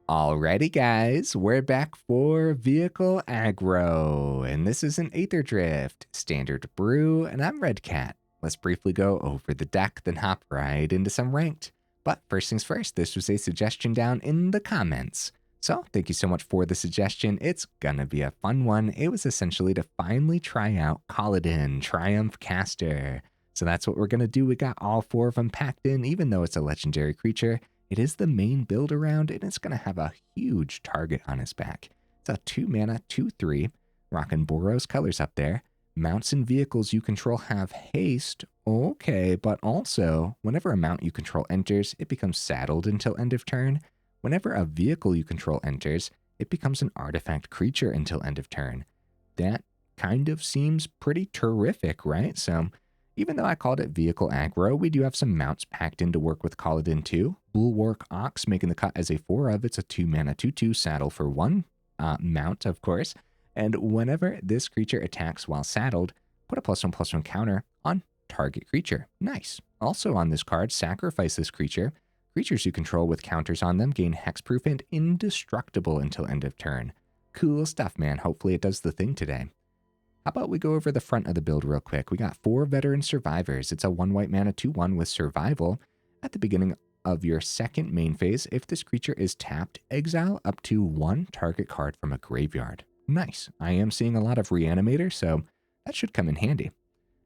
Alrighty, guys, we're back for Vehicle Aggro, and this is an Aetherdrift Standard Brew, and I'm Red Cat. Let's briefly go over the deck, then hop right into some ranked. But first things first, this was a suggestion down in the comments. So thank you so much for the suggestion. It's gonna be a fun one. It was essentially to finally try out Kolodin, Triumph Caster. So that's what we're gonna do. We got all four of them packed in, even though it's a legendary creature. It is the main build around, and it's going to have a huge target on his back. It's a 2 mana, 2/3, rocking Boros colors up there. Mounts and vehicles you control have haste, okay, but also, whenever a mount you control enters, it becomes saddled until end of turn. Whenever a vehicle you control enters, it becomes an artifact creature until end of turn. That kind of seems pretty terrific, right? So, even though I called it Vehicle Aggro, we do have some mounts packed in to work with Kolodin too. Bulwark Ox making the cut as a 4 of. It's a 2 mana 2/2 saddle for 1 mount, of course. And whenever this creature attacks while saddled, put a +1/+1 counter on target creature. Nice. Also on this card, sacrifice this creature. Creatures you control with counters on them gain hexproof and indestructible until end of turn. Cool stuff, man. Hopefully it does the thing today. How about we go over the front of the build real quick? We got 4 veteran survivors. It's a 1 white mana 2/1 with survival. At the beginning of your second main phase, if this creature is tapped, exile up to 1 target card from a graveyard. Nice. I am seeing a lot of reanimator, so that should come in handy.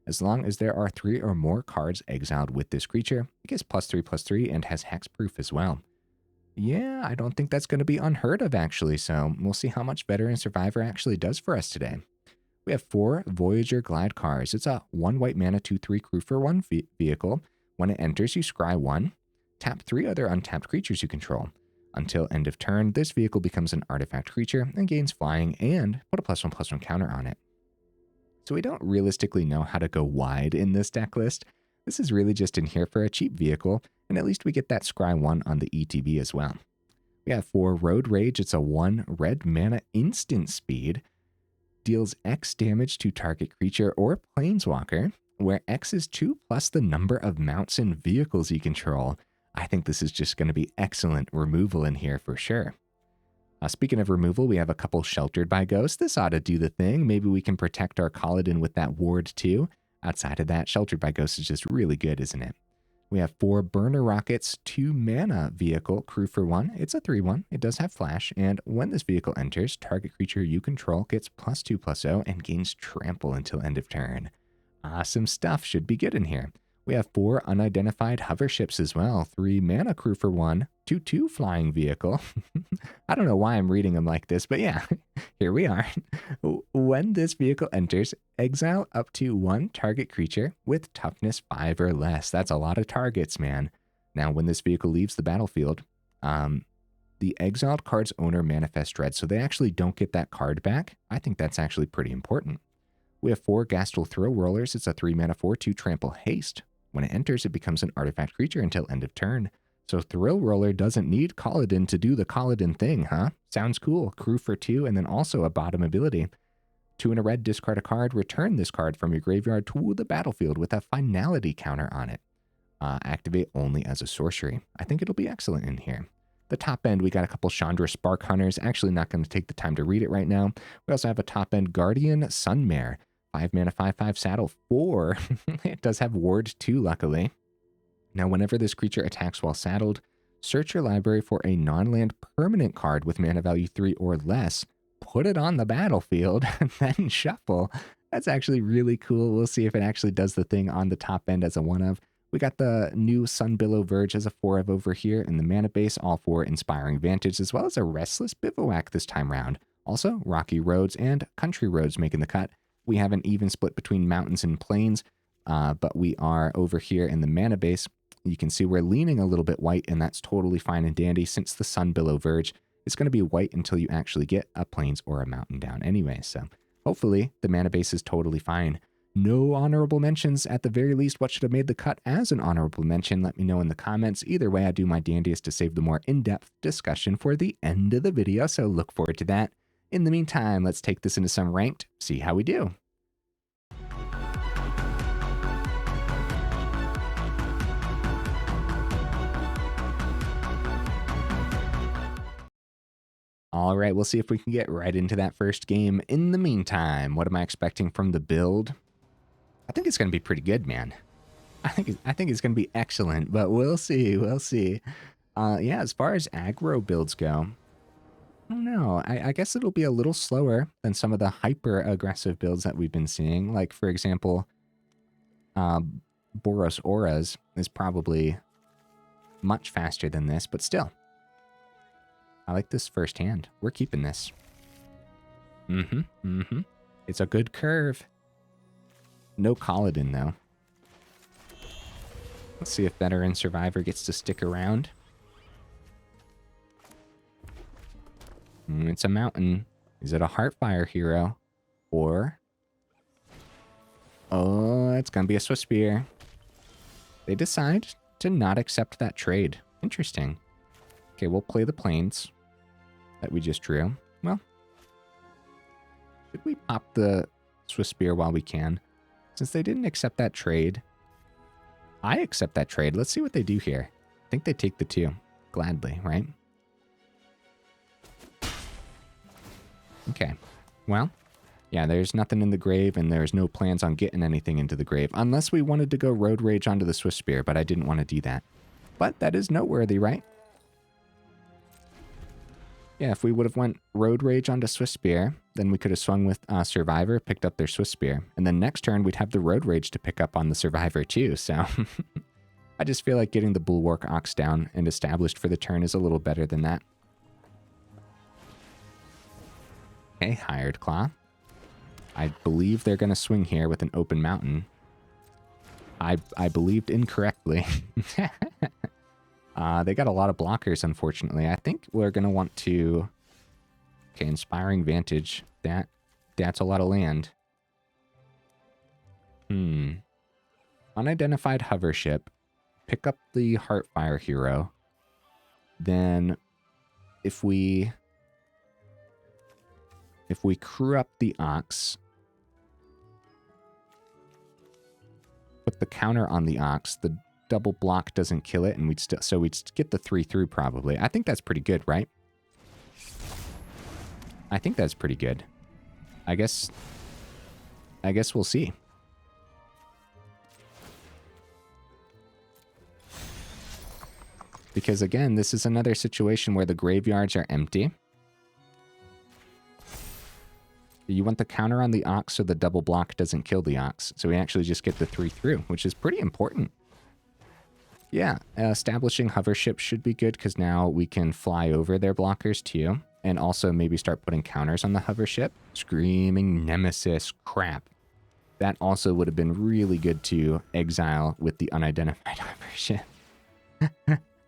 As long as there are 3 or more cards exiled with this creature, it gets +3/+3 and has hexproof as well. Yeah, I don't think that's going to be unheard of actually, so we'll see how much veteran survivor actually does for us today. We have 4 Voyager Glidecars. It's a 1 white mana 2/3 crew for 1 vehicle. When it enters, you scry 1. Tap 3 other untapped creatures you control. Until end of turn, this vehicle becomes an artifact creature and gains flying and put a +1/+1 counter on it. So we don't realistically know how to go wide in this deck list. This is really just in here for a cheap vehicle, and at least we get that scry 1 on the ETB as well. We have 4 Road Rage. It's a 1 red mana instant speed. Deals X damage to target creature or planeswalker, where X is 2 plus the number of mounts and vehicles you control. I think this is just going to be excellent removal in here for sure. Speaking of removal, we have a couple Sheltered by Ghost. This ought to do the thing. Maybe we can protect our Kolodin with that ward too. Outside of that, Sheltered by Ghost is just really good, isn't it? We have 4 Burner Rockets, 2 mana vehicle, crew for 1. It's a 3/1. It does have flash, and when this vehicle enters, target creature you control gets +2/+0 and gains trample until end of turn. Awesome stuff. Should be good in here. We have 4 Unidentified Hoverships as well. 3 mana crew for 1, 2/2 flying vehicle. I don't know why I'm reading them like this, but yeah, here we are. When this vehicle enters, exile up to 1 target creature with toughness 5 or less. That's a lot of targets, man. Now, when this vehicle leaves the battlefield, the exiled card's owner manifests dread, so they actually don't get that card back. I think that's actually pretty important. We have 4 Gastal Thrillrollers. It's a 3 mana 4/2 trample haste. When it enters, it becomes an artifact creature until end of turn. So Thrillroller doesn't need Kolodin to do the Kolodin thing, huh? Sounds cool. Crew for 2, and then also a bottom ability. 2 in a red, discard a card, return this card from your graveyard to the battlefield with a finality counter on it. Activate only as a sorcery. I think it'll be excellent in here. The top end, we got a couple Chandra Spark Hunters. Actually not going to take the time to read it right now. We also have a top end Guardian Sunmare. 5 mana 5/5 saddle 4. It does have ward 2, luckily. Now, whenever this creature attacks while saddled, search your library for a non-land permanent card with mana value 3 or less, put it on the battlefield, and then shuffle. That's actually really cool. We'll see if it actually does the thing on the top end as a 1-of. We got the new Sunbillow Verge as a 4-of over here in the mana base, all 4 Inspiring Vantage, as well as a Restless Bivouac this time round. Also, Rocky Roads and Country Roads making the cut. We have an even split between mountains and plains, but we are over here in the mana base. You can see we're leaning a little bit white, and that's totally fine and dandy since the Sunbillow Verge is going to be white until you actually get a plains or a mountain down anyway. So hopefully the mana base is totally fine. No honorable mentions. At the very least, what should have made the cut as an honorable mention? Let me know in the comments. Either way, I do my dandiest to save the more in-depth discussion for the end of the video, so look forward to that. In the meantime, let's take this into some ranked, see how we do. All right, we'll see if we can get right into that first game. In the meantime, what am I expecting from the build? I think it's going to be pretty good, man. I think it's going to be excellent, but we'll see. We'll see. Yeah, as far as aggro builds go, I don't know. I guess it'll be a little slower than some of the hyper aggressive builds that we've been seeing. Like, for example, Boros Auras is probably much faster than this, but still. I like this first hand. We're keeping this. It's a good curve. No Kolodin, though. Let's see if Veteran Survivor gets to stick around. It's a mountain. Is it a Heartfire hero? Or... oh, it's gonna be a Swift Spear. They decide to not accept that trade. Interesting. Okay, we'll play the planes that we just drew. Well, should we pop the Swift Spear while we can? Since they didn't accept that trade, I accept that trade. Let's see what they do here. I think they take the 2. Gladly, right? Okay. Well, yeah, there's nothing in the grave, and there's no plans on getting anything into the grave, unless we wanted to go Road Rage onto the Swift Spear, but I didn't want to do that. But that is noteworthy, right? Yeah, if we would have went Road Rage onto Swift Spear, then we could have swung with Survivor, picked up their Swift Spear, and then next turn we'd have the Road Rage to pick up on the Survivor too, so... I just feel like getting the Bulwark Ox down and established for the turn is a little better than that. Okay, Hired Claw. I believe they're going to swing here with an open mountain. I believed incorrectly. They got a lot of blockers, unfortunately. I think we're going to want to... okay, Inspiring Vantage. That's a lot of land. Unidentified Hovership. Pick up the Heartfire hero. Then if we crew up the Ox, put the counter on the Ox, the double block doesn't kill it, and we'd get the 3 through probably. I think that's pretty good, right? I think that's pretty good. I guess we'll see. Because again, this is another situation where the graveyards are empty. You want the counter on the Ox so the double block doesn't kill the Ox. So we actually just get the 3 through, which is pretty important. Yeah, establishing Hovership should be good because now we can fly over their blockers too. And also maybe start putting counters on the Hovership. Screaming Nemesis. Crap. That also would have been really good to exile with the Unidentified Hovership.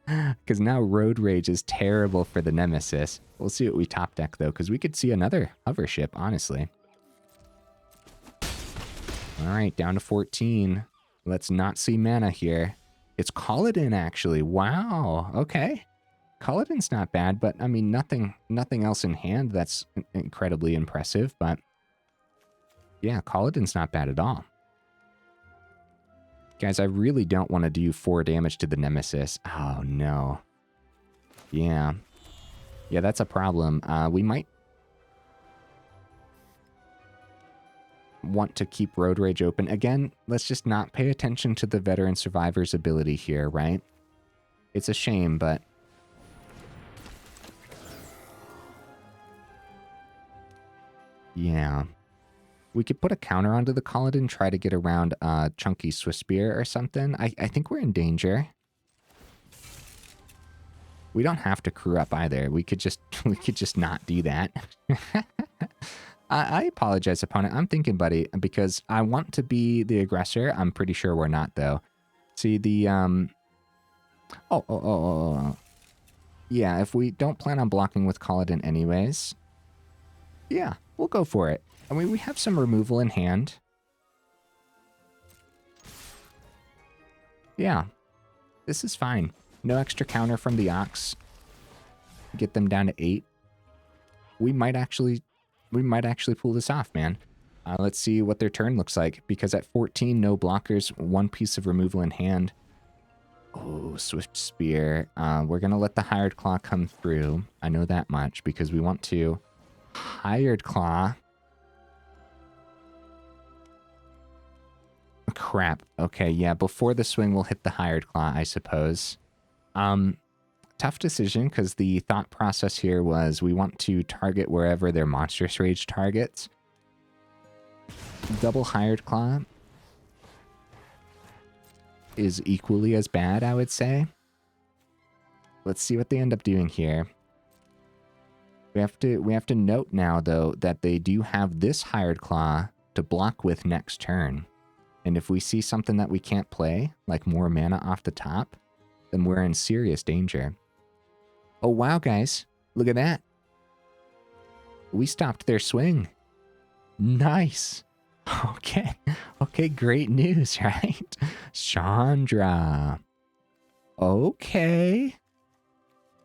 Because now Road Rage is terrible for the Nemesis. We'll see what we top deck, though, because we could see another Hovership, honestly. All right, down to 14. Let's not see mana here. It's Kolodin, actually. Wow, okay. Kolodin's not bad, but, I mean, nothing else in hand that's incredibly impressive, but... yeah, Kolodin's not bad at all. Guys, I really don't want to do 4 damage to the Nemesis. Oh, no. Yeah. Yeah, that's a problem. We might want to keep Road Rage open. Again, let's just not pay attention to the Veteran Survivor's ability here, right? It's a shame, but... yeah. We could put a counter onto the Kolodin, try to get around Chunky Swift Spear or something. I think we're in danger. We don't have to crew up either. We could just not do that. I apologize, opponent. I'm thinking, buddy, because I want to be the aggressor. I'm pretty sure we're not, though. See, the... yeah, if we don't plan on blocking with Kolodin anyways, yeah, we'll go for it. I mean, we have some removal in hand. Yeah, this is fine. No extra counter from the Ox. Get them down to 8. We might actually pull this off, man. Let's see what their turn looks like, because at 14, no blockers, 1 piece of removal in hand. Oh, Swift Spear. We're going to let the Hired Claw come through. I know that much because we want to Hired Claw. Crap. Okay, yeah, before the swing, we'll hit the Hired Claw, I suppose. Tough decision because the thought process here was we want to target wherever their Monstrous Rage targets. Double Hired Claw is equally as bad, I would say. Let's see what they end up doing here. We have to note now, though, that they do have this Hired Claw to block with next turn. And if we see something that we can't play, like more mana off the top, then we're in serious danger. Oh, wow, guys. Look at that. We stopped their swing. Nice. Okay. Okay, great news, right? Chandra. Okay.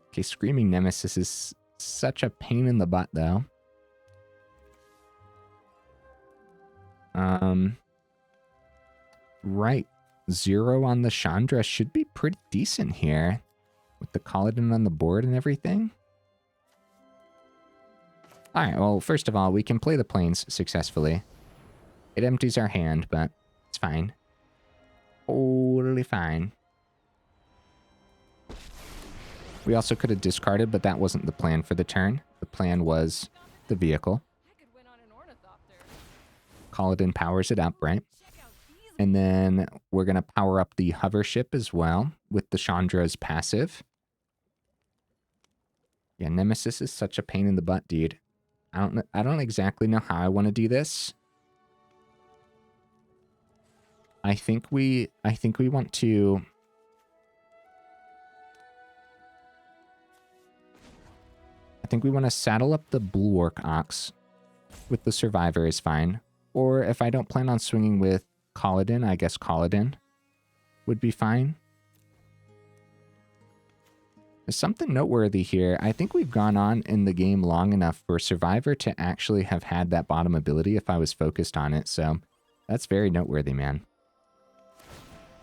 Okay, Screaming Nemesis is such a pain in the butt, though. Right. 0 on the Chandra should be pretty decent here. With the Kolodin on the board and everything. Alright, well, first of all, we can play the plains successfully. It empties our hand, but it's fine. Totally fine. We also could have discarded, but that wasn't the plan for the turn. The plan was the vehicle. Kolodin powers it up, right? And then we're going to power up the Hovership as well with the Chandra's passive. Yeah, Nemesis is such a pain in the butt, dude. I don't exactly know how I want to do this. I think we want to saddle up the Bulwark Ox with the Survivor is fine. Or if I don't plan on swinging with Kolodin, I guess Kolodin would be fine. There's something noteworthy here. I think we've gone on in the game long enough for Survivor to actually have had that bottom ability if I was focused on it. So that's very noteworthy, man.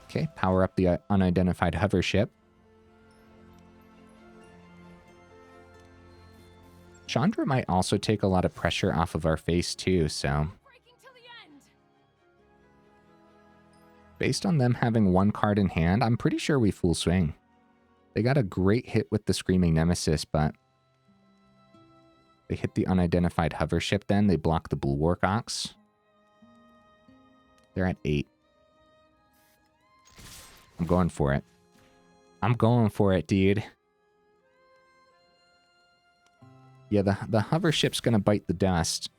Okay, power up the Unidentified Hovership. Chandra might also take a lot of pressure off of our face too, so... Based on them having one card in hand, I'm pretty sure we full swing. They got a great hit with the Screaming Nemesis, but... They hit the Unidentified Hovership then. They block the Bulwark Ox. They're at 8. I'm going for it. I'm going for it, dude. Yeah, the Hovership's going to bite the dust.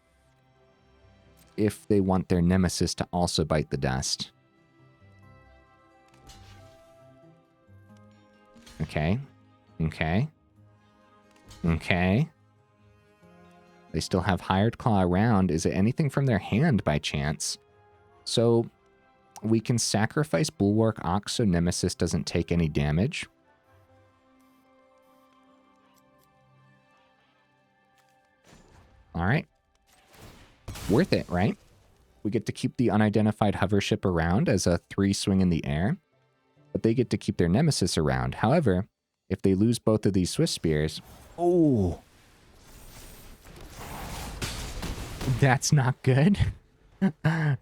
If they want their Nemesis to also bite the dust. Okay. Okay. Okay. They still have Hired Claw around. Is it anything from their hand by chance? So we can sacrifice Bulwark Ox so Nemesis doesn't take any damage. All right. Worth it, right? We get to keep the Unidentified Hovership around as a 3 swing in the air. But they get to keep their Nemesis around. However, if they lose both of these Swift Spears... Oh! That's not good.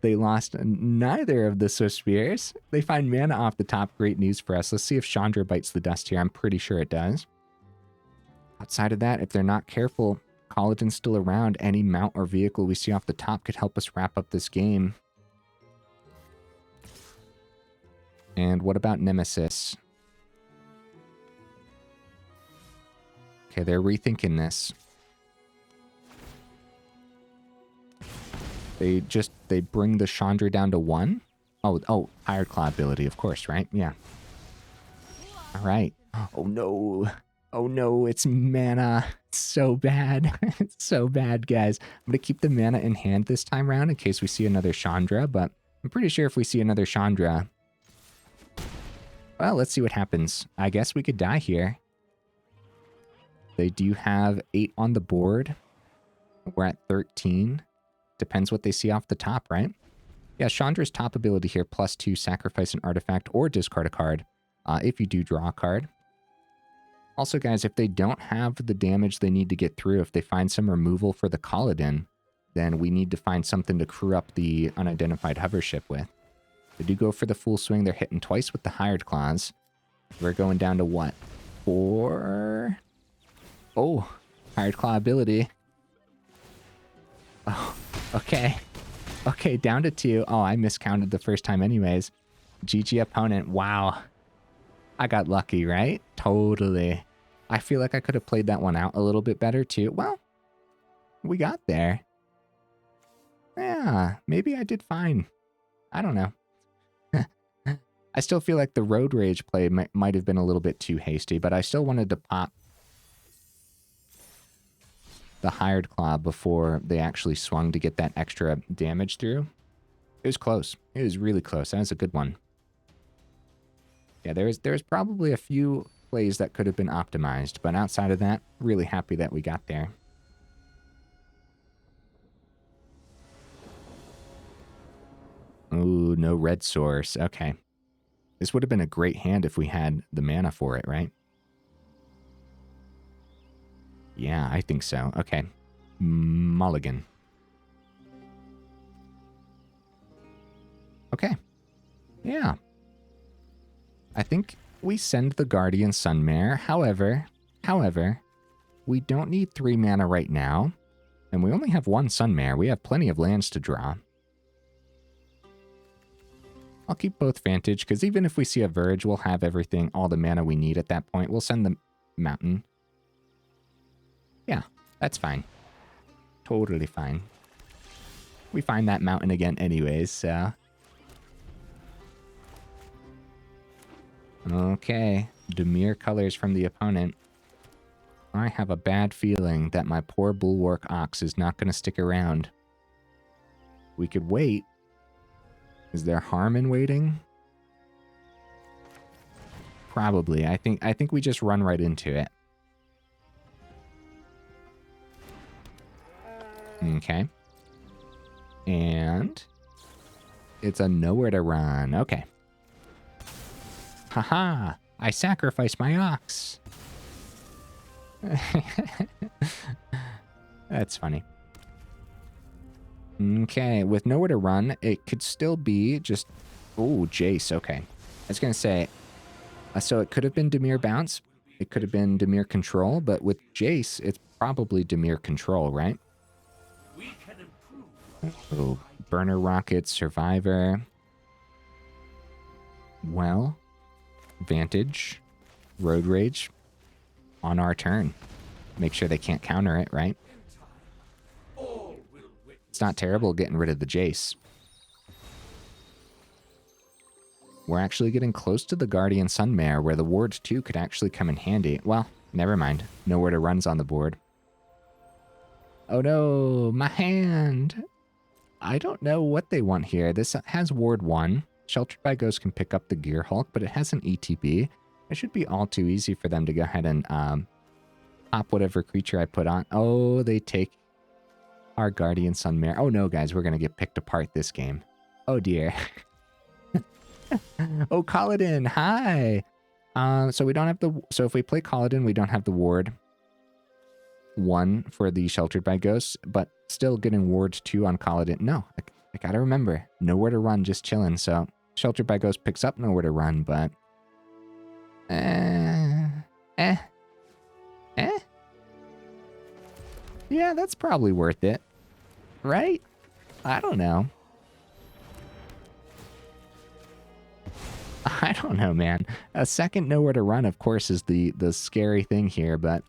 They lost neither of the Swift Spears. They find mana off the top. Great news for us. Let's see if Chandra bites the dust here. I'm pretty sure it does. Outside of that, if they're not careful, Kolodin's still around. Any mount or vehicle we see off the top could help us wrap up this game. And what about Nemesis? Okay, they're rethinking this. They bring the Chandra down to 1? Oh, Hired Claw ability, of course, right? Yeah. All right. Oh no. Oh no, it's mana. It's so bad. It's so bad, guys. I'm gonna keep the mana in hand this time around in case we see another Chandra, but I'm pretty sure if we see another Chandra... Well, let's see what happens. I guess we could die here. They do have 8 on the board. We're at 13. Depends what they see off the top, right? Yeah, Chandra's top ability here, +2, sacrifice an artifact or discard a card. if you do draw a card. Also, guys, if they don't have the damage they need to get through, if they find some removal for the Kolodin, then we need to find something to crew up the Unidentified Hovership with. They do go for the full swing. They're hitting twice with the Hired Claws. We're going down to what? 4? Oh, Hired Claw ability. Oh, okay. Okay, down to 2. Oh, I miscounted the first time anyways. GG opponent. Wow. I got lucky, right? Totally. I feel like I could have played that one out a little bit better too. Well, we got there. Yeah, maybe I did fine. I don't know. I still feel like the Road Rage play might have been a little bit too hasty, but I still wanted to pop the Hired Claw before they actually swung to get that extra damage through. It was close. It was really close. That was a good one. Yeah, there's probably a few plays that could have been optimized, but outside of that, really happy that we got there. Ooh, no red source. Okay. This would have been a great hand if we had the mana for it, right? Yeah, I think so. Okay. Mulligan. Okay. Yeah. I think we send the Guardian Sunmare. However, we don't need 3 mana right now. And we only have 1 Sunmare. We have plenty of lands to draw. I'll keep both Vantage, because even if we see a Verge, we'll have everything, all the mana we need at that point. We'll send the Mountain. Yeah, that's fine. Totally fine. We find that Mountain again anyways, so... Okay, Dimir colors from the opponent. I have a bad feeling that my poor Bulwark Ox is not going to stick around. We could wait. Is there harm in waiting? Probably. I think we just run right into it. Okay. And it's a nowhere to run. Okay. Haha! I sacrificed my ox. That's funny. Okay, with nowhere to run, it could still be just... Ooh, Jace, okay. I was going to say, so it could have been Dimir Bounce, it could have been Dimir Control, but with Jace, it's probably Dimir Control, right? Oh, Burner Rocket, Survivor. Well, Vantage, Road Rage, on our turn. Make sure they can't counter it, right? It's not terrible getting rid of the Jace. We're actually getting close to the Guardian Sunmare, where the Ward 2 could actually come in handy. Well, never mind. Nowhere to run's on the board. Oh no, my hand! I don't know what they want here. This has Ward 1. Sheltered by Ghost can pick up the Gear Hulk, but it has an ETB. It should be all too easy for them to go ahead and pop whatever creature I put on. Oh, they take our Guardian Sunmare. Oh no, guys, we're going to get picked apart this game. Oh dear. Oh, Kolodin, hi! So we don't have the... So if we play Kolodin, we don't have the Ward 1 for the Sheltered by Ghosts, but still getting Ward 2 on Kolodin. No, I gotta remember, nowhere to run, just chilling. So Sheltered by Ghost picks up nowhere to run, but... Yeah, that's probably worth it. Right? I don't know. I don't know, man. A second nowhere to run, of course, is the scary thing here, but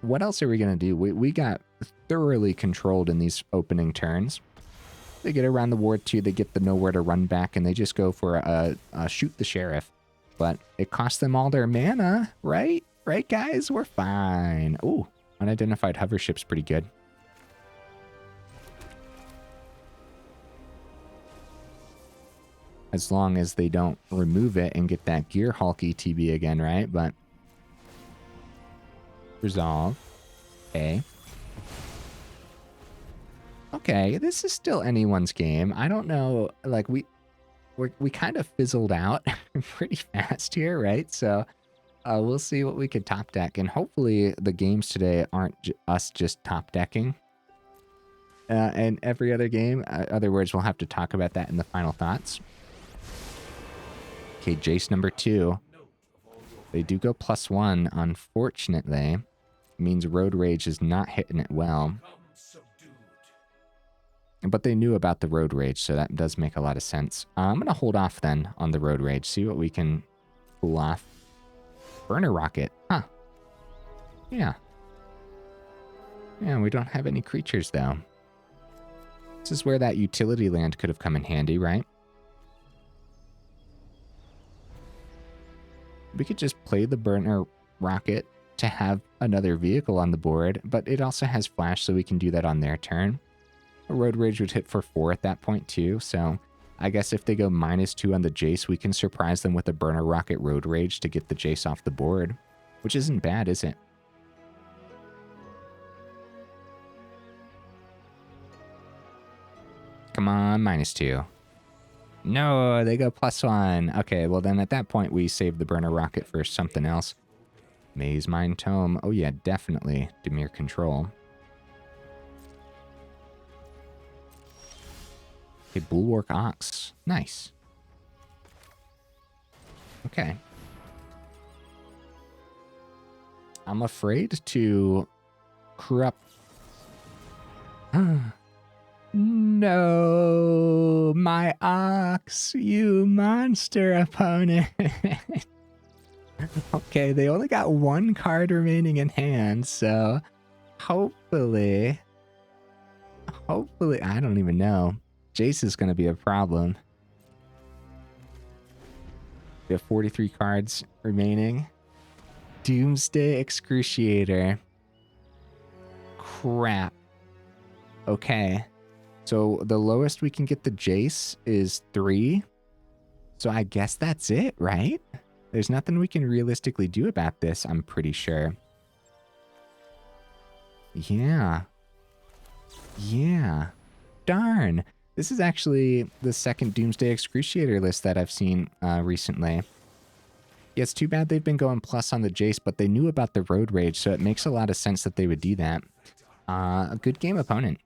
what else are we going to do? We got thoroughly controlled in these opening turns. They get around the Ward 2, they get the nowhere to run back, and they just go for a shoot the sheriff. But it costs them all their mana, right? Right, guys? We're fine. Ooh, Unidentified Hovership's pretty good. As long as they don't remove it and get that Gear Hulk ETB again, right? But resolve. Okay. Okay, this is still anyone's game. I don't know, like we kind of fizzled out pretty fast here, right? So we'll see what we could top deck, and hopefully the games today aren't us just top decking. And every other game, other words, we'll have to talk about that in the final thoughts. Okay, Jace number 2. They do go +1, unfortunately. It means Road Rage is not hitting it well. But they knew about the Road Rage, so that does make a lot of sense. I'm going to hold off then on the Road Rage, see what we can pull off. Burner Rocket, huh. Yeah. Yeah, we don't have any creatures, though. This is where that utility land could have come in handy, right? We could just play the Burner Rocket to have another vehicle on the board, but it also has Flash, so we can do that on their turn. A Road Rage would hit for 4 at that point, too, so I guess if they go -2 on the Jace, we can surprise them with a Burner Rocket Road Rage to get the Jace off the board, which isn't bad, is it? Come on, -2. No, they go +1. Okay, well then at that point we save the Burner Rocket for something else. Maze Mine Tome. Oh yeah, definitely Dimir Control. Okay, Bulwark Ox. Nice. Okay. I'm afraid to corrupt... No, my Ox, you monster opponent. Okay, they only got 1 card remaining in hand, so hopefully, I don't even know. Jace is going to be a problem. We have 43 cards remaining. Doomsday Excruciator. Crap. Okay. So the lowest we can get the Jace is 3. So I guess that's it, right? There's nothing we can realistically do about this, I'm pretty sure. Yeah. Yeah. Darn. This is actually the second Doomsday Excruciator list that I've seen recently. Yeah, it's too bad they've been going plus on the Jace, but they knew about the Road Rage, so it makes a lot of sense that they would do that. A good game opponent.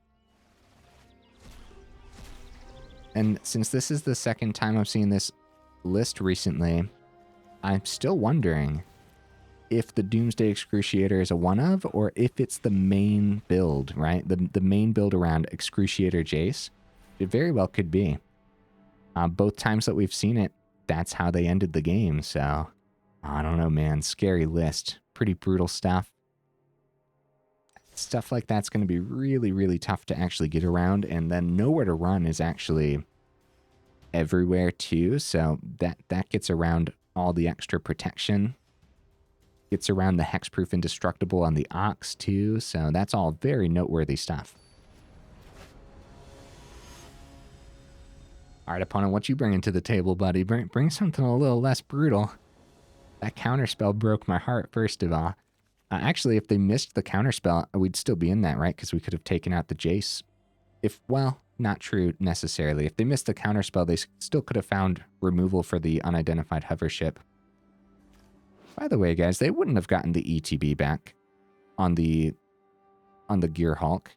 And since this is the second time I've seen this list recently, I'm still wondering if the Doomsday Excruciator is a one-of, or if it's the main build, right? The main build around Excruciator Jace. It very well could be. Both times that we've seen it, that's how they ended the game, so... I don't know, man. Scary list. Pretty brutal stuff. Stuff like that's going to be really, really tough to actually get around, and then Nowhere to Run is actually everywhere too, so that gets around all the extra protection. Gets around the Hexproof Indestructible on the Ox too, so that's all very noteworthy stuff. Alright, opponent, what you bringing to the table, buddy? Bring something a little less brutal. That counterspell broke my heart, first of all. Actually, if they missed the counterspell, we'd still be in that, right? Because we could have taken out the Jace. Well, not true necessarily. If they missed the counterspell, they still could have found removal for the Unidentified Hovership. By the way, guys, they wouldn't have gotten the ETB back on the Gear Hulk.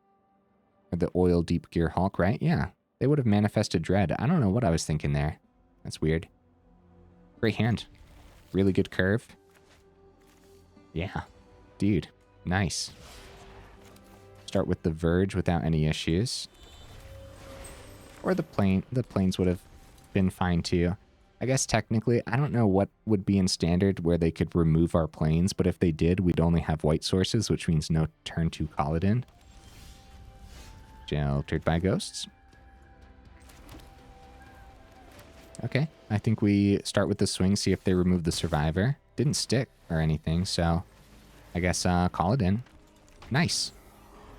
Or the Oil Deep Gear Hulk, right? Yeah. They would have manifested Dread. I don't know what I was thinking there. That's weird. Great hand. Really good curve. Yeah. Dude. Nice. Start with the Verge without any issues. Or the planes would have been fine too. I guess technically, I don't know what would be in Standard where they could remove our planes, but if they did, we'd only have white sources, which means no turn 2 Kolodin. Sheltered by Ghosts. Okay, I think we start with the swing, see if they remove the Survivor. Didn't stick or anything, so I guess Kolodin. Nice.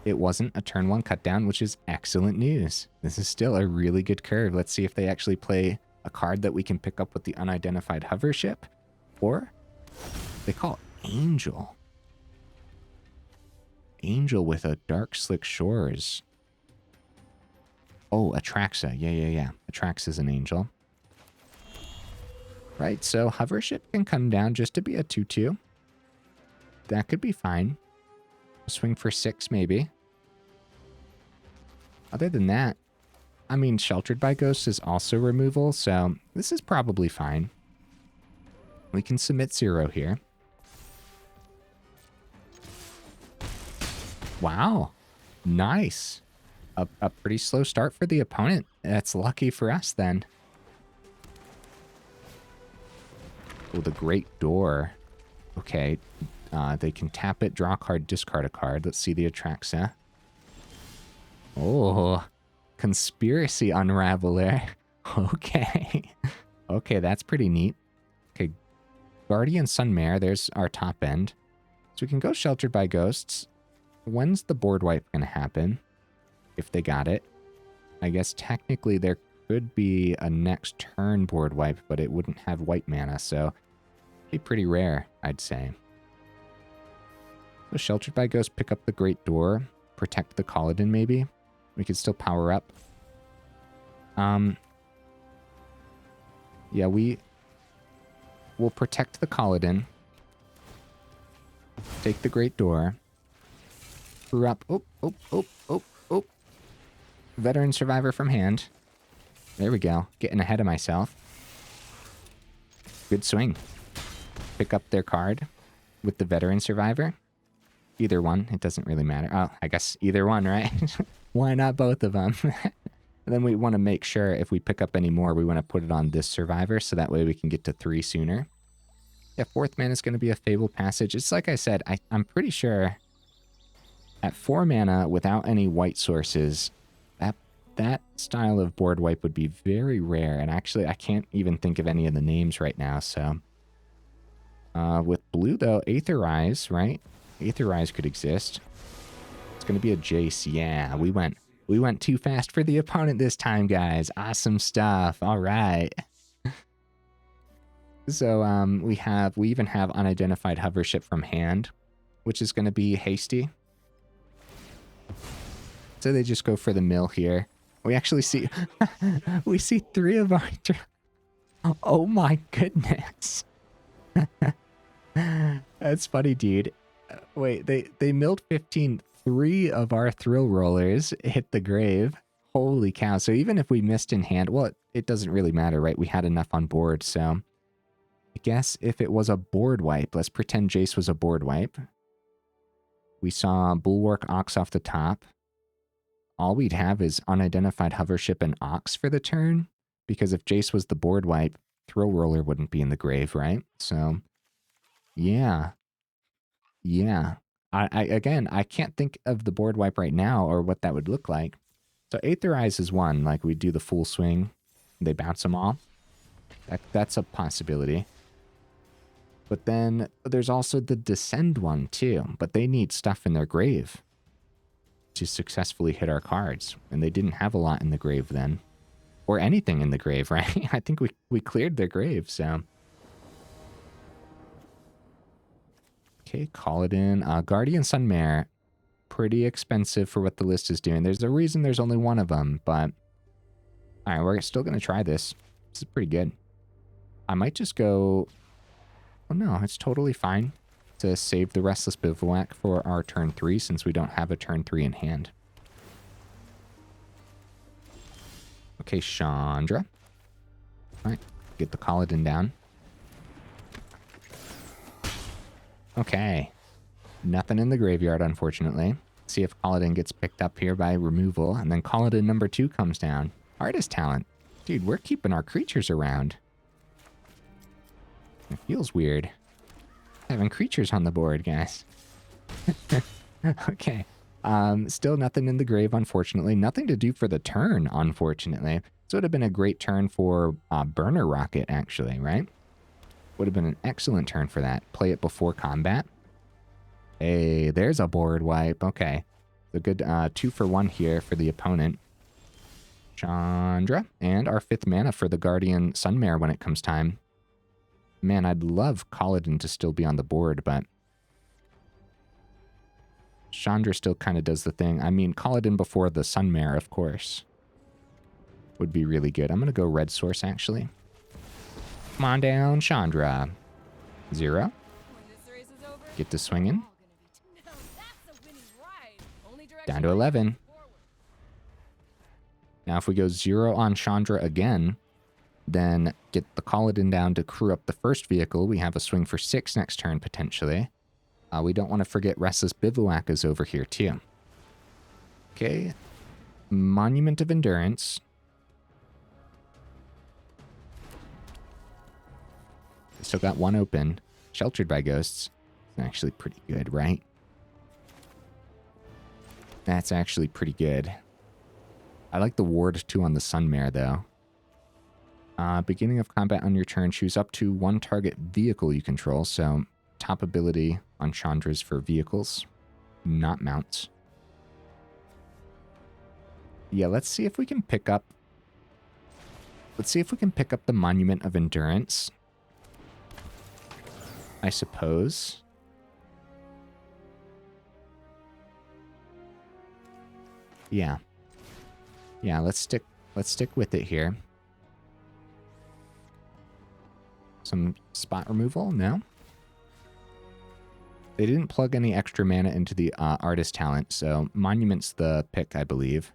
It wasn't a turn 1 cut down, which is excellent news. This is still a really good curve. Let's see if they actually play a card that we can pick up with the Unidentified Hovership, or they call Angel. Angel with a Dark Slick Shores. Oh, Atraxa. Yeah. Atraxa is an Angel. Right, so Hovership can come down just to be a 2-2. That could be fine. Swing for 6, maybe. Other than that, I mean, Sheltered by Ghosts is also removal, so this is probably fine. We can submit 0 here. Wow. Nice. A pretty slow start for the opponent. That's lucky for us, then. Oh, the Great Door. Okay. They can tap it, draw a card, discard a card. Let's see the Atraxa. Oh, Conspiracy Unraveler. Okay. Okay, that's pretty neat. Okay, Guardian Sunmare. There's our top end. So we can go Sheltered by Ghosts. When's the board wipe going to happen? If they got it. I guess technically there could be a next turn board wipe, but it wouldn't have white mana, so it'd be pretty rare, I'd say. So Sheltered by Ghosts, pick up the Great Door, protect the Kolodin maybe. We could still power up. Yeah, we'll protect the Kolodin. Take the Great Door. Screw up. Oh. Veteran Survivor from hand. There we go. Getting ahead of myself. Good swing. Pick up their card with the Veteran Survivor. Either one. It doesn't really matter. Oh, I guess either one, right? Why not both of them? And then we want to make sure if we pick up any more, we want to put it on this Survivor, so that way we can get to 3 sooner. Yeah, 4th mana is going to be a Fabled Passage. It's like I said, I'm pretty sure at 4 mana without any white sources, that style of board wipe would be very rare. And actually, I can't even think of any of the names right now, so. With blue, though, Aetherize, right? Aetherize could exist. It's going to be a Jace. Yeah, we went too fast for the opponent this time, guys. Awesome stuff. All right. So we even have Unidentified Hovership from hand, which is going to be Hasty. So they just go for the mill here. We actually see we see 3 of our. Oh my goodness. That's funny, dude. Wait, they milled 15. 3 of our Thrillrollers hit the grave. Holy cow. So even if we missed in hand, well, it doesn't really matter, right? We had enough on board, so I guess if it was a board wipe, let's pretend Jace was a board wipe. We saw Bulwark Ox off the top. All we'd have is Unidentified Hovership and Ox for the turn, because if Jace was the board wipe, Thrillroller wouldn't be in the grave, right? So, yeah. Yeah. Again, I can't think of the board wipe right now or what that would look like. So Aetherize is one, like we do the full swing, they bounce them all. That's a possibility. But then there's also the Descend one too, but they need stuff in their grave to successfully hit our cards. And they didn't have a lot in the grave then. Or anything in the grave, right? I think we cleared their grave, so. Okay, Kolodin. Guardian Sunmare. Pretty expensive for what the list is doing. There's a reason there's only one of them, but... Alright, we're still going to try this. This is pretty good. I might just go... Oh no, it's totally fine to save the Restless Bivouac for our turn 3 since we don't have a turn 3 in hand. Okay, Chandra. Alright, get the Kolodin down. Okay. Nothing in the graveyard, unfortunately. See if Kolodin gets picked up here by removal, and then Kolodin number 2 comes down. Artist talent. Dude, we're keeping our creatures around. It feels weird having creatures on the board, guys. Okay. Still nothing in the grave, unfortunately. Nothing to do for the turn, unfortunately. So it would have been a great turn for Burner Rocket, actually, right? Would have been an excellent turn for that. Play it before combat. Hey, there's a board wipe. Okay. A good 2 for 1 here for the opponent. Chandra. And our 5th mana for the Guardian Sunmare when it comes time. Man, I'd love Kolodin to still be on the board, but Chandra still kind of does the thing. I mean, Kolodin before the Sunmare, of course, would be really good. I'm going to go red source, actually. Come on down, Chandra. 0. Get to swinging. Down to 11. Now if we go 0 on Chandra again, then get the Kolodin down to crew up the first vehicle. We have a swing for 6 next turn, potentially. We don't want to forget Restless Bivouac is over here, too. Okay. Monument of Endurance. Still got 1 open. Sheltered by Ghosts. Actually pretty good, right? That's actually pretty good. I like the ward 2 on the Sunmare, though. Beginning of combat on your turn, choose up to 1 target vehicle you control. So, top ability on Chandra's for vehicles, not mounts. Yeah, let's see if we can pick up... Let's see if we can pick up the Monument of Endurance. I suppose. Yeah. Yeah, let's stick with it here. Some spot removal? No? They didn't plug any extra mana into the artist talent, so Monument's the pick, I believe.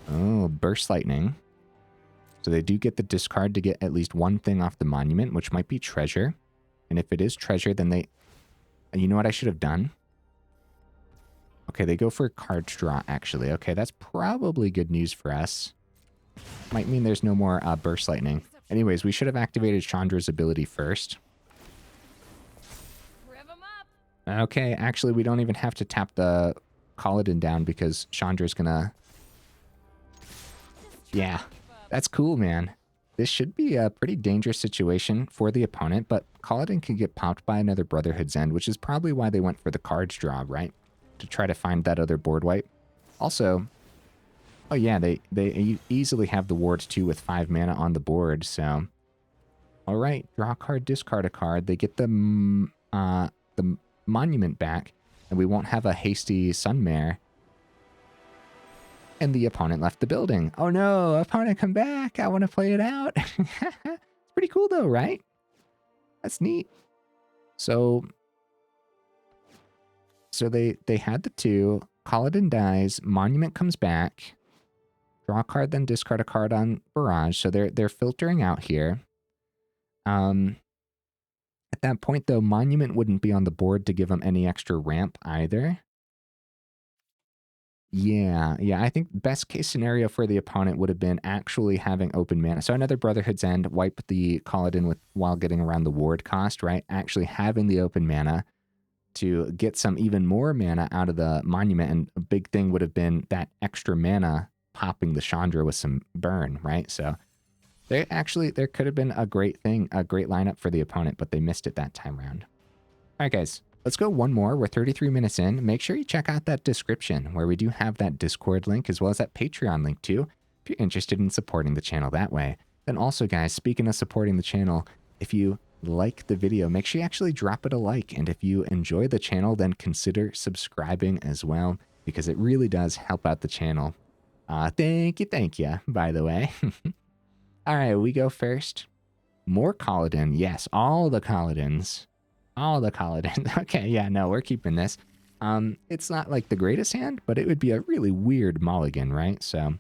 Oh, Burst Lightning. So they do get the discard to get at least 1 thing off the Monument, which might be treasure. And if it is treasure, then they... You know what I should have done? Okay, they go for a card draw, actually. Okay, that's probably good news for us. Might mean there's no more Burst Lightning. Anyways, we should have activated Chandra's ability first. Okay, actually, we don't even have to tap the Kolodin down because Chandra's gonna... Yeah, that's cool, man. This should be a pretty dangerous situation for the opponent, but Kolodin can get popped by another Brotherhood's End, which is probably why they went for the cards draw, right? To try to find that other board wipe. Also, oh yeah, they easily have the ward 2 with 5 mana on the board, so... Alright, draw a card, discard a card. They get the Monument back, and we won't have a Hasty Sunmare. And the opponent left the building. Oh no, opponent, come back. I want to play it out. It's pretty cool though, right? That's neat. So they had the 2. Kolodin dies. Monument comes back. Draw a card, then discard a card on Barrage. So they're filtering out here. At that point, though, Monument wouldn't be on the board to give them any extra ramp either. Yeah, I think best case scenario for the opponent would have been actually having open mana. So another Brotherhood's End, wipe the Kolodin while getting around the ward cost, right? Actually having the open mana to get some even more mana out of the Monument, and a big thing would have been that extra mana popping the Chandra with some burn, right? So there could have been a great lineup for the opponent, but they missed it that time around. All right, guys. Let's go one more. We're 33 minutes in. Make sure you check out that description where we do have that Discord link as well as that Patreon link too, if you're interested in supporting the channel that way. Then also, guys, speaking of supporting the channel, if you like the video, make sure you actually drop it a like. And if you enjoy the channel, then consider subscribing as well, because it really does help out the channel. Thank you, by the way. All right, we go first. More Kolodin. Yes, all the Kolodins. All the Kolodin. Okay, yeah, no, we're keeping this. It's not like the greatest hand, but it would be a really weird mulligan, right? So,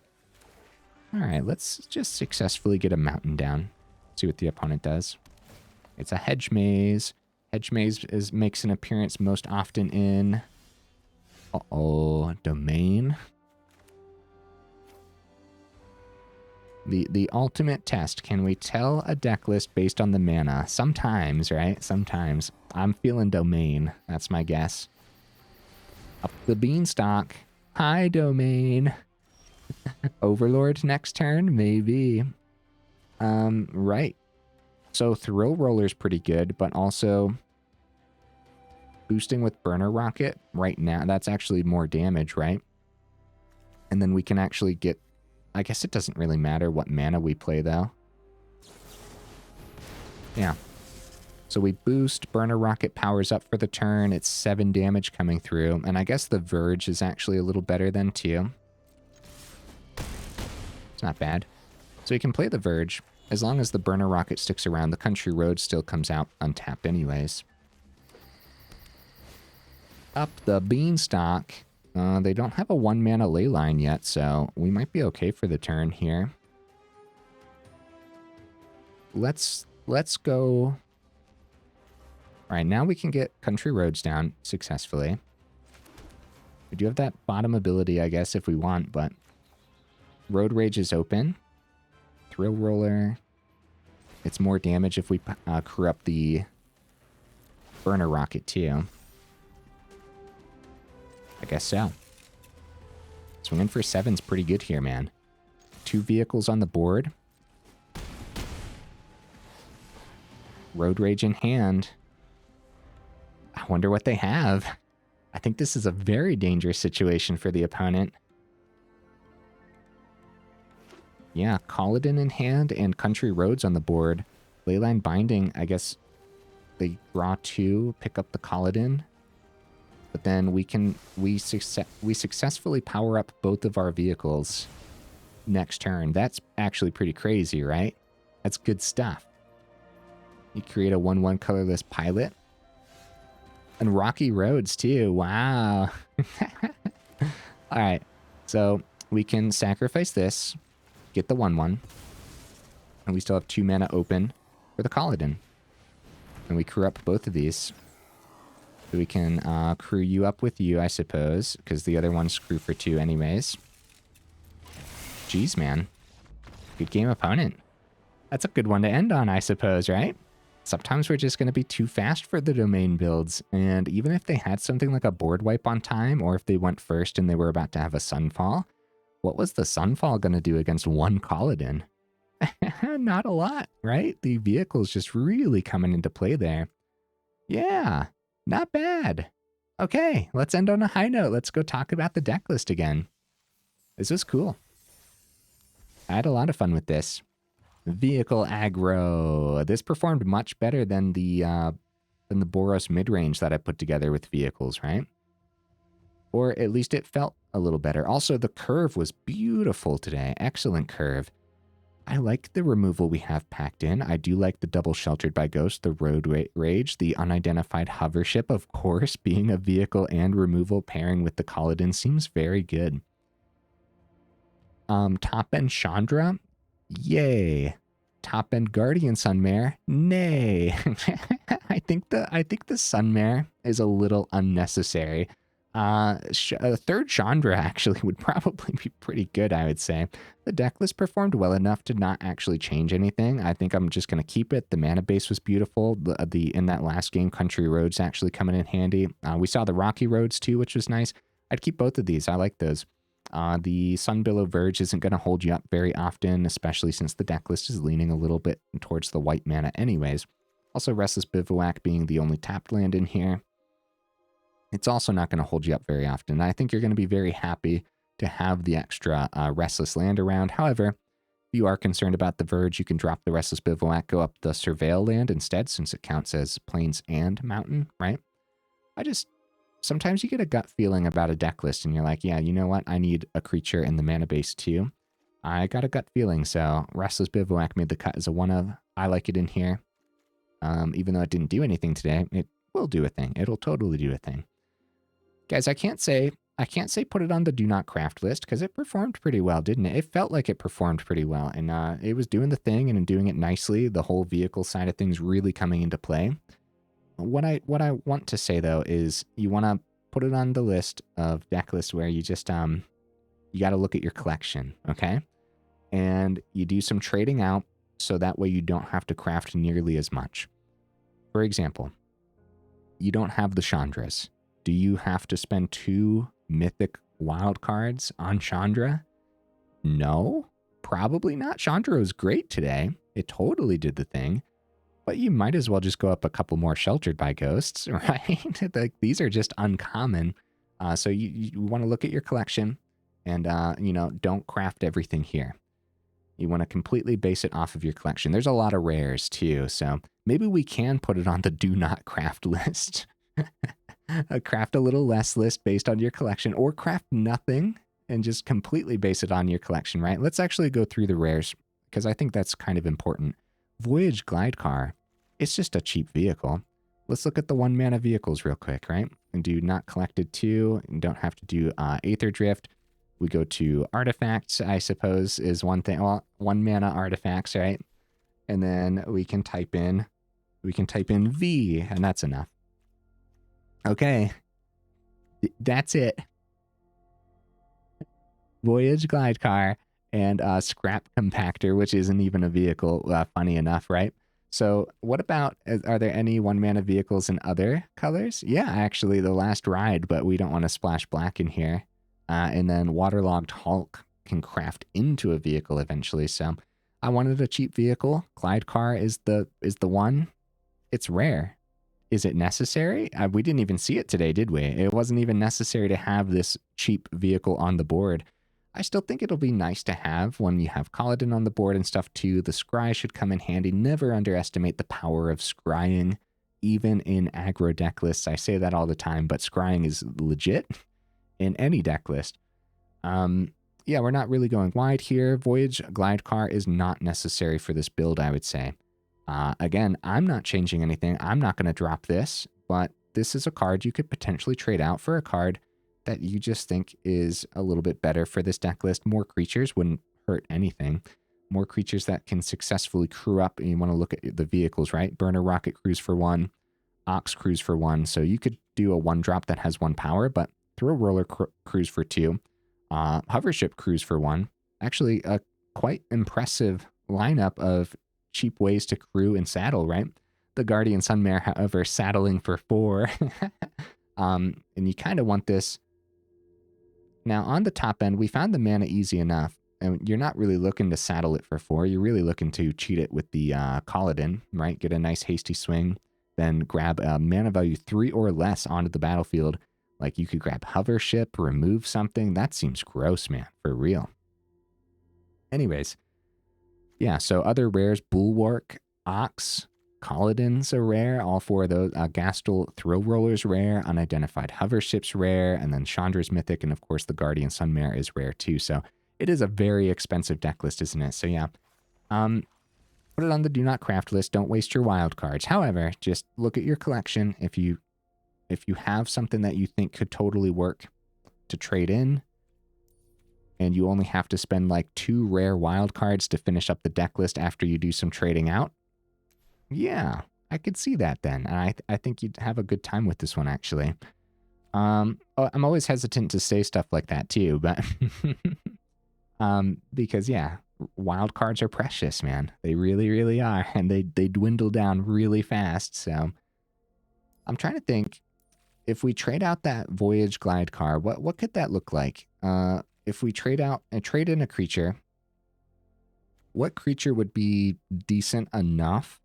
all right, let's just successfully get a mountain down. See what the opponent does. It's a Hedge Maze. Hedge Maze makes an appearance most often in... Uh-oh, Domain. The ultimate test. Can we tell a deck list based on the mana? Sometimes, right? Sometimes. I'm feeling Domain. That's my guess. Up the beanstalk. Hi, Domain. Overlord next turn? Maybe. Right. So Thrillroller's pretty good, but also boosting with Burner Rocket right now. That's actually more damage, right? And then we can actually get... I guess it doesn't really matter what mana we play, though. Yeah. So we boost, Burner Rocket powers up for the turn, it's 7 damage coming through, and I guess the Verge is actually a little better than 2. It's not bad. So we can play the Verge. As long as the burner rocket sticks around, the Country Road still comes out untapped anyways. Up the Beanstalk. They don't have a 1-mana ley line yet, so we might be okay for the turn here. Let's go. All right, now we can get Country Roads down successfully. We do have that bottom ability, I guess, if we want, but Road Rage is open. Thrillroller. It's more damage if we crew up the burner rocket, too. I guess so. Swinging for 7's pretty good here, man. 2 vehicles on the board. Road Rage in hand. I wonder what they have. I think this is a very dangerous situation for the opponent. Yeah, Kolodin in hand and Country Roads on the board. Leyline Binding, I guess they draw 2, pick up the Kolodin. But then we successfully power up both of our vehicles next turn. That's actually pretty crazy, right? That's good stuff. You create a 1/1 colorless pilot. And Rocky Roads too. Wow. All right. So we can sacrifice this, get the 1/1, and we still have 2 mana open for the Kolodin. And we crew up both of these. So we can crew you up with you, I suppose, because the other one's crew for 2 anyways. Jeez, man. Good game, opponent. That's a good one to end on, I suppose, right? Sometimes we're just going to be too fast for the domain builds, and even if they had something like a board wipe on time, or if they went first and they were about to have a Sunfall, what was the Sunfall going to do against 1 Kolodin? Not a lot, right? The vehicle's just really coming into play there. Yeah. Not bad. Okay, let's end on a high note. Let's go talk about the deck list again. This was cool. I had a lot of fun with this. Vehicle Aggro. This performed much better than the Boros mid-range that I put together with vehicles, right? Or at least it felt a little better. Also, the curve was beautiful today. Excellent curve. I like the removal we have packed in. I do like the double Sheltered by Ghost, the Road Rage, the Unidentified Hovership, of course, being a vehicle and removal pairing with the Kolodin seems very good. Top end Chandra, yay. Top end Guardian Sunmare, nay. I think the Sunmare is a little unnecessary. A third Chandra actually would probably be pretty good, I would say. The deck list performed well enough to not actually change anything. I think I'm just going to keep it. The mana base was beautiful. In that last game, Country Roads actually coming in handy. We saw the Rocky Roads too, which was nice. I'd keep both of these. I like those. The Sunbillow Verge isn't going to hold you up very often, especially since the deck list is leaning a little bit towards the white mana anyways. Also, Restless Bivouac being the only tapped land in here. It's also not going to hold you up very often. I think you're going to be very happy to have the extra Restless land around. However, if you are concerned about the Verge, you can drop the Restless Bivouac, go up the Surveil land instead, since it counts as Plains and Mountain, right? Sometimes you get a gut feeling about a deck list, and you're like, yeah, you know what? I need a creature in the mana base too. I got a gut feeling, so Restless Bivouac made the cut as a 1-of. I like it in here. Even though it didn't do anything today, it will do a thing. It'll totally do a thing. Guys, I can't say put it on the do not craft list because it performed pretty well, didn't it? It felt like it performed pretty well, and it was doing the thing and doing it nicely. The whole vehicle side of things really coming into play. What I want to say though is you want to put it on the list of deck lists where you just you got to look at your collection, okay? And you do some trading out so that way you don't have to craft nearly as much. For example, you don't have the Chandras. Do you have to spend 2 mythic wild cards on Chandra? No, probably not. Chandra was great today. It totally did the thing. But you might as well just go up a couple more Sheltered by Ghosts, right? Like, these are just uncommon. So you want to look at your collection and, don't craft everything here. You want to completely base it off of your collection. There's a lot of rares too, so maybe we can put it on the do not craft list. Craft a little less list based on your collection, or craft nothing and just completely base it on your collection, right? Let's actually go through the rares because I think that's kind of important. Voyager Glidecar, it's just a cheap vehicle. Let's look at the 1-mana vehicles real quick, right? And do not collected 2, and don't have to do Aetherdrift. We go to artifacts, I suppose, is one thing. Well, 1-mana artifacts, right? And then we can type in V, and that's enough. Okay. That's it. Voyager Glidecar and Scrap Compactor, which isn't even a vehicle, funny enough, right? So what about, are there any 1-mana vehicles in other colors? Yeah, actually, the Last Ride, but we don't want to splash black in here. And then Waterlogged Hulk can craft into a vehicle eventually. So I wanted a cheap vehicle. Glidecar is the one. It's rare. Is it necessary? We didn't even see it today, did we? It wasn't even necessary to have this cheap vehicle on the board. I still think it'll be nice to have when you have Kolodin on the board and stuff too. The scry should come in handy. Never underestimate the power of scrying, even in aggro deck lists. I say that all the time, but scrying is legit in any deck list. Yeah, we're not really going wide here. Voyager Glidecar is not necessary for this build, I would say. Again, I'm not changing anything. I'm not going to drop this, but this is a card you could potentially trade out for a card that you just think is a little bit better for this deck list. More creatures wouldn't hurt anything. More creatures that can successfully crew up, and you want to look at the vehicles, right? Burner Rocket crews for 1, Ox crews for 1. So you could do a 1-drop that has 1 power, but Thrillroller crews for 2. Hovership crews for 1. Actually, a quite impressive lineup of cheap ways to crew and saddle, right? The Guardian Sunmare, however, saddling for 4. And you kind of want this. Now, on the top end, we found the mana easy enough, and you're not really looking to saddle it for 4. You're really looking to cheat it with the Kolodin, right? Get a nice hasty swing, then grab a mana value 3 or less onto the battlefield. Like, you could grab Hovership, remove something. That seems gross, man, for real. Anyways, yeah, so other rares, Bulwark, Ox, Kolodin's a rare, all 4 of those. Gastal Thrillroller's rare, Unidentified Hovership's rare, and then Chandra's mythic, and of course the Guardian Sunmare is rare too. So it is a very expensive deck list, isn't it? So yeah, put it on the do not craft list. Don't waste your wild cards. However, just look at your collection. If you have something that you think could totally work to trade in, and you only have to spend like 2 rare wild cards to finish up the deck list after you do some trading out, yeah, I could see that then. And I think you'd have a good time with this one, actually. I'm always hesitant to say stuff like that too, but because yeah, wild cards are precious, man. They really, really are, and they dwindle down really fast. So I'm trying to think, if we trade out that Voyager Glidecar, what could that look like? If we trade in a creature, what creature would be decent enough?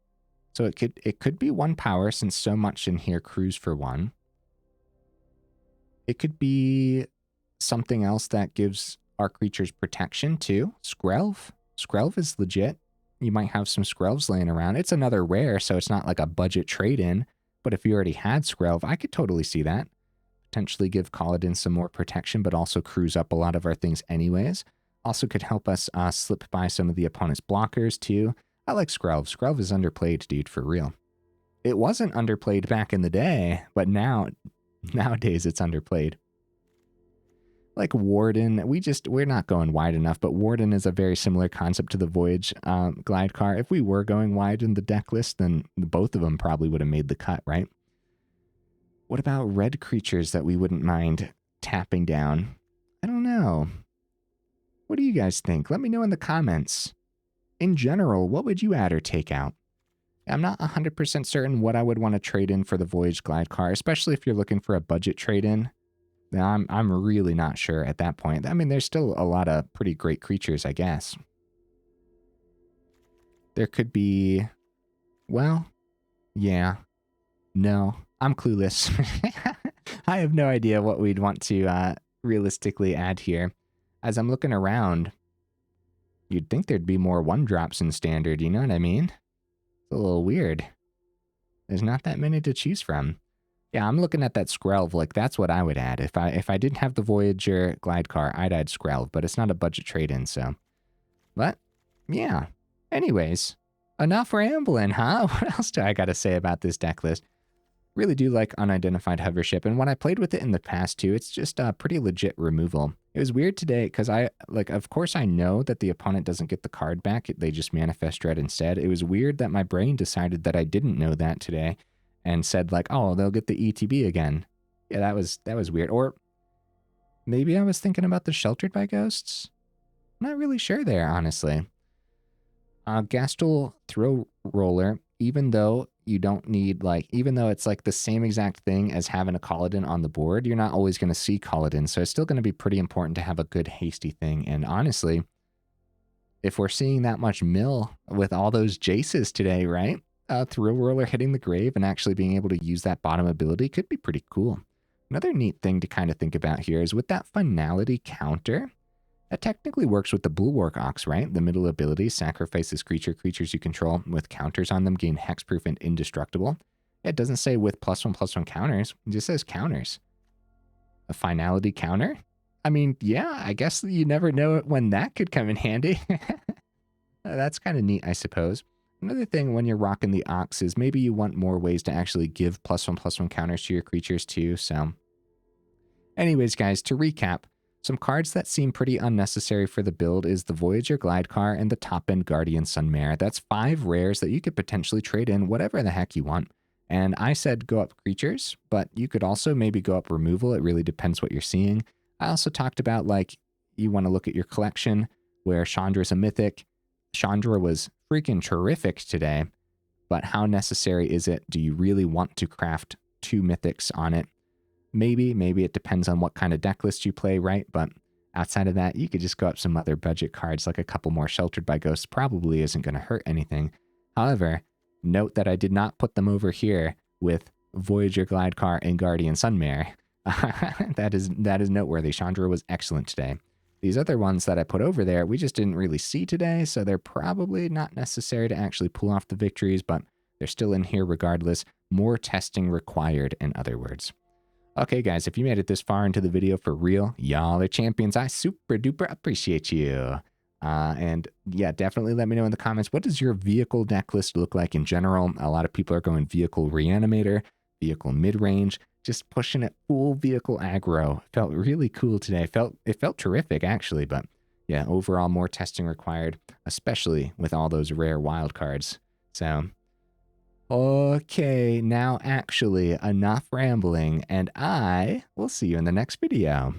So it could be 1 power, since so much in here crews for 1. It could be something else that gives our creatures protection too. Skrelv. Skrelv is legit. You might have some Skrelvs laying around. It's another rare, so it's not like a budget trade-in. But if you already had Skrelv, I could totally see that. Potentially give Kolodin some more protection, but also crews up a lot of our things anyways. Also could help us slip by some of the opponent's blockers too. I like Skrelv. Skrelv is underplayed, dude, for real. It wasn't underplayed back in the day, but nowadays it's underplayed. Like Warden, we're not going wide enough, but Warden is a very similar concept to the Voyager Glidecar. If we were going wide in the deck list, then both of them probably would have made the cut, right? What about red creatures that we wouldn't mind tapping down? I don't know. What do you guys think? Let me know in the comments. In general, what would you add or take out? I'm not 100% certain what I would want to trade in for the Voyager Glidecar, especially if you're looking for a budget trade-in. I'm really not sure at that point. I mean, there's still a lot of pretty great creatures, I guess. There could be, well, yeah, no, I'm clueless. I have no idea what we'd want to realistically add here. As I'm looking around, you'd think there'd be more 1-drops in Standard, you know what I mean? It's a little weird. There's not that many to choose from. Yeah, I'm looking at that Skrelv, like that's what I would add. If I didn't have the Voyager Glidecar, I'd add Skrelv, but it's not a budget trade-in, so. But, yeah. Anyways, enough rambling, huh? What else do I gotta say about this deck list? Really do like Unidentified Hovership, and when I played with it in the past too, it's just a pretty legit removal. It was weird today, because of course I know that the opponent doesn't get the card back, they just manifest dread instead. It was weird that my brain decided that I didn't know that today, and said like, oh, they'll get the ETB again. Yeah, that was weird. Or maybe I was thinking about the Sheltered by Ghosts? I'm not really sure there, honestly. Gastal Thrillroller, even though you don't need, like, even though it's like the same exact thing as having a Kolodin on the board, you're not always going to see Kolodin, so it's still going to be pretty important to have a good Hasty thing. And honestly, if we're seeing that much mill with all those Jaces today, right? Thrillroller hitting the grave and actually being able to use that bottom ability could be pretty cool. Another neat thing to kind of think about here is with that finality counter, that technically works with the Bulwark Ox, right? The middle ability sacrifices creatures you control with counters on them, gain hexproof and indestructible. It doesn't say with +1/+1 counters, it just says counters. A finality counter? I mean, yeah, I guess you never know when that could come in handy. That's kind of neat, I suppose. Another thing when you're rocking the Ox is maybe you want more ways to actually give +1/+1 counters to your creatures too, so. Anyways, guys, to recap, some cards that seem pretty unnecessary for the build is the Voyager Glidecar and the top-end Guardian Sunmare. That's 5 rares that you could potentially trade in whatever the heck you want. And I said go up creatures, but you could also maybe go up removal. It really depends what you're seeing. I also talked about, like, you want to look at your collection, where Chandra's a mythic. Chandra was freaking terrific today, but how necessary is it? Do you really want to craft 2 mythics on it? Maybe it depends on what kind of deck list you play, right? But outside of that, you could just go up some other budget cards, like a couple more Sheltered by Ghosts probably isn't going to hurt anything. However, note that I did not put them over here with Voyager Glidecar and Guardian Sunmare. That is noteworthy. Chandra was excellent today. These other ones that I put over there, we just didn't really see today, so they're probably not necessary to actually pull off the victories, but they're still in here regardless. More testing required, in other words. Okay, guys, if you made it this far into the video for real, y'all are champions. I super duper appreciate you. And yeah, definitely let me know in the comments, what does your vehicle deck list look like in general? A lot of people are going vehicle reanimator, vehicle mid-range, just pushing it full vehicle aggro. Felt really cool today. It felt terrific, actually, but yeah, overall more testing required, especially with all those rare wild cards. So, okay, now actually enough rambling, and I will see you in the next video.